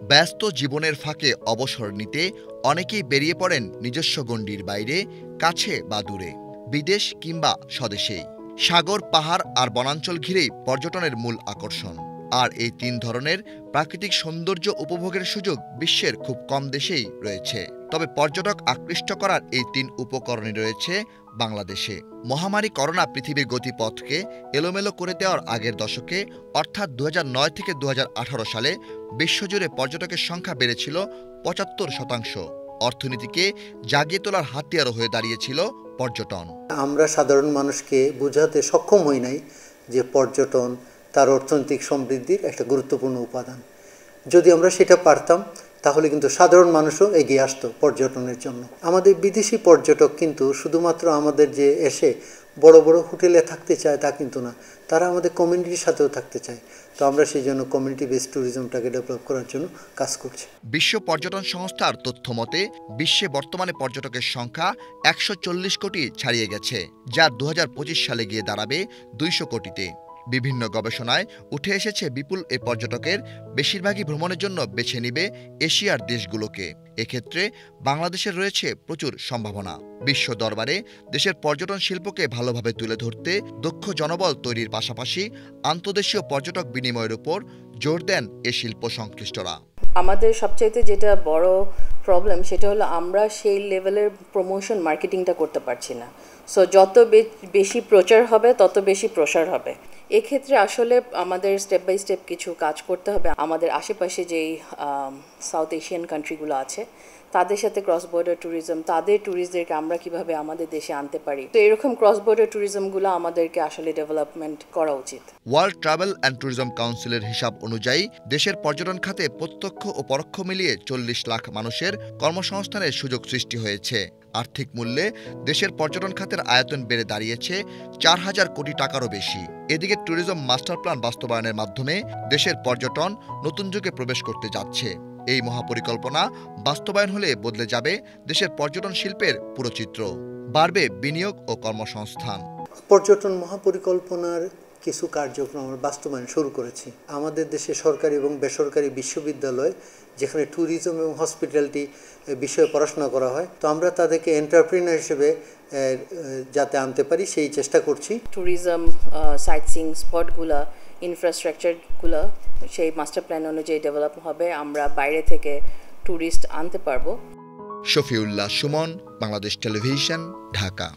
ব্যস্ত জীবনের ফাঁকে অবসর নিতে অনেকেই বেরিয়ে পড়েন নিজস্ব গণ্ডির বাইরে, কাছে বা দূরে, বিদেশ কিংবা স্বদেশেই। সাগর, পাহাড় আর বনাঞ্চল ঘিরেই পর্যটনের মূল আকর্ষণ। আর এই তিন ধরনের প্রাকৃতিক সৌন্দর্য উপভোগের সুযোগ বিশ্বের খুব কম দেশেই রয়েছে। তবে পর্যটক আকৃষ্ট করার এই তিন উপকরণই রয়েছে বাংলাদেশে। মহামারী করোনা পৃথিবীর গতিপথকে এলোমেলো করে দেওয়ার আগের দশকে, অর্থাৎ ২০০৯ থেকে ২০১৮ সালে বিশ্বজুড়ে পর্যটকের সংখ্যা বেড়েছিল ৭৫%। অর্থনীতিকে জাগিয়ে তোলার হাতিয়ারও হয়ে দাঁড়িয়েছিল পর্যটন। আমরা সাধারণ মানুষকে বোঝাতে সক্ষম হই নাই যে পর্যটন তার অর্থনৈতিক সমৃদ্ধির একটা গুরুত্বপূর্ণ উপাদান। যদি আমরা সেটা পারতাম তাহলে কিন্তু সাধারণ মানুষও এগিয়ে আসতো পর্যটনের জন্য। আমাদের বিদেশি পর্যটক কিন্তু শুধুমাত্র আমাদের যে এসে বড় বড় হোটেলে থাকতে চায় তা কিন্তু না, তারা আমাদের কমিউনিটির সাথেও থাকতে চায়। তো আমরা সেই জন্য কমিউনিটি বেসড ট্যুরিজমটাকে ডেভেলপ করার জন্য কাজ করছি। বিশ্ব পর্যটন সংস্থার তথ্য মতে বিশ্বে বর্তমানে পর্যটকের সংখ্যা ১৪০ কোটি ছাড়িয়ে গেছে, যা ২০২৫ সালে গিয়ে দাঁড়াবে ২০০ কোটিতে। বিভিন্ন গবেষণায় উঠে এসেছে বিপুল এ পর্যটকের বেশিরভাগই ভ্রমণের জন্য বেছে নিবে এশিয়ার দেশগুলোকে। এক্ষেত্রে বাংলাদেশের রয়েছে প্রচুর সম্ভাবনা। বিশ্ব দরবারে দেশের পর্যটন শিল্পকে ভালোভাবে তুলে ধরতে দক্ষ জনবল তৈরির পাশাপাশি আন্তদেশীয় পর্যটক বিনিময়ের উপর জোর দেন এ শিল্প সংশ্লিষ্টরা। আমাদের সবচাইতে যেটা বড় প্রবলেম সেটা হলো আমরা সেই লেভেলের প্রমোশন মার্কেটিংটা করতে পারছি না। সো যত বেশি প্রচার হবে তত বেশি প্রসার হবে। এক্ষেত্রে আসলে আমাদের স্টেপ বাই স্টেপ কিছু কাজ করতে হবে। আমাদের আশেপাশে যেই সাউথ এশিয়ান কান্ট্রিগুলো আছে তাদের সাথে ক্রস বর্ডার ট্যুরিজম, তাদের ট্যুরিস্টদেরকে আমরা কিভাবে আমাদের দেশে আনতে পারি, তো এরকম ক্রস বর্ডার ট্যুরিজমগুলো আমাদেরকে আসলে ডেভেলপমেন্ট করা উচিত। ওয়ার্ল্ড ট্রাভেল অ্যান্ড ট্যুরিজম কাউন্সিলের হিসাব অনুযায়ী দেশের পর্যটন খাতে প্রত্যক্ষ ও পরোক্ষ মিলিয়ে ৪০ লাখ মানুষের কর্মসংস্থানের সুযোগ সৃষ্টি হয়েছে। আর্থিক মূল্যে দেশের পর্যটন খাতের আয়তন বেড়ে দাঁড়িয়েছে ৪,০০০ কোটি টাকারও বেশি। এদিকে ট্যুরিজম মাস্টার প্ল্যান বাস্তবায়নের মাধ্যমে দেশের পর্যটন নতুন যুগে প্রবেশ করতে যাচ্ছে। এই মহাপরিকল্পনা বাস্তবায়ন হলে বদলে যাবে দেশের পর্যটন শিল্পের পুরো চিত্র, বাড়বে বিনিয়োগ ও কর্মসংস্থান। পর্যটন মহাপরিকল্পনার কিছু কার্যক্রম আমরা বাস্তবায়ন শুরু করেছি। আমাদের দেশে সরকারি এবং বেসরকারি বিশ্ববিদ্যালয় যেখানে ট্যুরিজম এবং হসপিটালিটি বিষয়ে পড়াশোনা করা হয়, তো আমরা তাদেরকে এন্টারপ্রেনার হিসেবে যাতে আনতে পারি সেই চেষ্টা করছি। ট্যুরিজম সাইটসিং স্পটগুলো, ইনফ্রাস্ট্রাকচারগুলো সেই মাস্টার প্ল্যান অনুযায়ী ডেভেলপ হবে। আমরা বাইরে থেকে ট্যুরিস্ট আনতে পারবো। শফিউল্লাহ সুমন, বাংলাদেশ টেলিভিশন, ঢাকা।